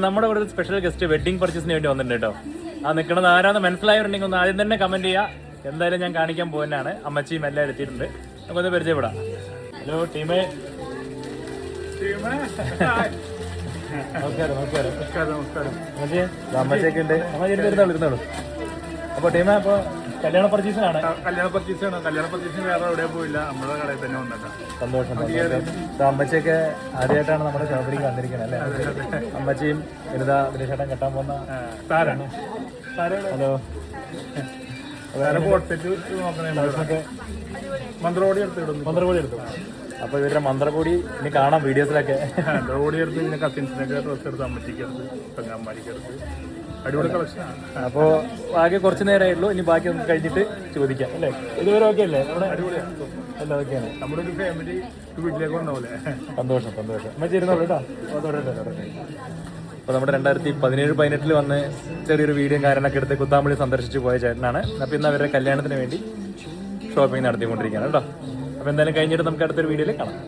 നമ്മുടെ ഇവിടെ ഒരു സ്പെഷ്യൽ ഗസ്റ്റ് വെഡിങ് പർച്ചേസിന് വേണ്ടി വന്നിട്ടുണ്ട് കേട്ടോ. ആ നിൽക്കുന്നത് ആരാന്ന് മനസ്സിലായവരുണ്ടെങ്കിൽ ഒന്ന് ആദ്യം തന്നെ കമന്റ് ചെയ്യുക. എന്തായാലും ഞാൻ കാണിക്കാൻ പോകുന്നതാണ്. അമ്മച്ചിയും എല്ലാവരും എത്തിയിട്ടുണ്ട്. നമുക്കൊന്ന് പരിചയപ്പെടാം. ഹലോ ടീമേ. നമസ്കാരം. അമ്മച്ചൊക്കെ ഉണ്ട്. അമ്മ ഇരുന്നോളൂ. അപ്പൊ ടീമേ, അപ്പൊ കല്യാണ പർച്ചേസിനാണ്. കല്യാണ പർച്ചേസിന് വേറെ എവിടെ പോയില്ല, നമ്മുടെ കടയിൽ തന്നെ വന്നിട്ടാ. സന്തോഷം. അമ്മച്ചൊക്കെ ആദ്യമായിട്ടാണ് നമ്മുടെ ഷോപ്പിലേക്ക് വന്നിരിക്കുന്നത് അല്ലേ? അമ്മച്ചിയും വനിതാ ദിനേശേട്ടൻ കെട്ടാൻ പോകുന്ന താരാണ്. ഹലോ. മന്ത്രകോടി എടുത്തു. അപ്പൊ ഇവരുടെ മന്ത്രകോടി ഇനി കാണാം വീഡിയോസിലൊക്കെ. മന്ത്രകോടി എടുത്ത് പിന്നെ കസിൻസിനൊക്കെ ഡ്രസ് എടുത്ത് അമ്മച്ചിക്ക് എടുത്ത് പെങ്ങാമ്മാരിക്ക് എടുത്ത് അടിപൊളി കളക്ഷനാണ്. അപ്പോ ആകെ കുറച്ച് നേരമായിട്ടുള്ളൂ. ഇനി ബാക്കി നമുക്ക് കഴിഞ്ഞിട്ട് ചോദിക്കാം അല്ലേ? ഇതുവരെ ഓക്കെ അല്ലേ? നമ്മുടെ അടിപൊളിയാണ്. എല്ലാം ഓക്കെയാണ്. നമ്മുടെ ഒരു ഫാമിലി വീട്ടിലേക്ക് വന്നപോലെ. സന്തോഷം. അമ്മച്ചി ഇരുന്നോളൂ കേട്ടോ. അപ്പോൾ നമ്മുടെ 2017-18 വന്ന് ചെറിയൊരു വീഡിയോ കാര്യങ്ങളൊക്കെ എടുത്ത് കുത്താമ്പള്ളി സന്ദർശിച്ച് പോയ ചേട്ടനാണ്. അപ്പോൾ ഇന്ന് അവരുടെ കല്യാണത്തിന് വേണ്ടി ഷോപ്പിംഗ് നടത്തിക്കൊണ്ടിരിക്കുകയാണ് കേട്ടോ. അപ്പോൾ എന്തായാലും കഴിഞ്ഞിട്ട് നമുക്ക് അടുത്തൊരു വീഡിയോയിൽ കാണാം.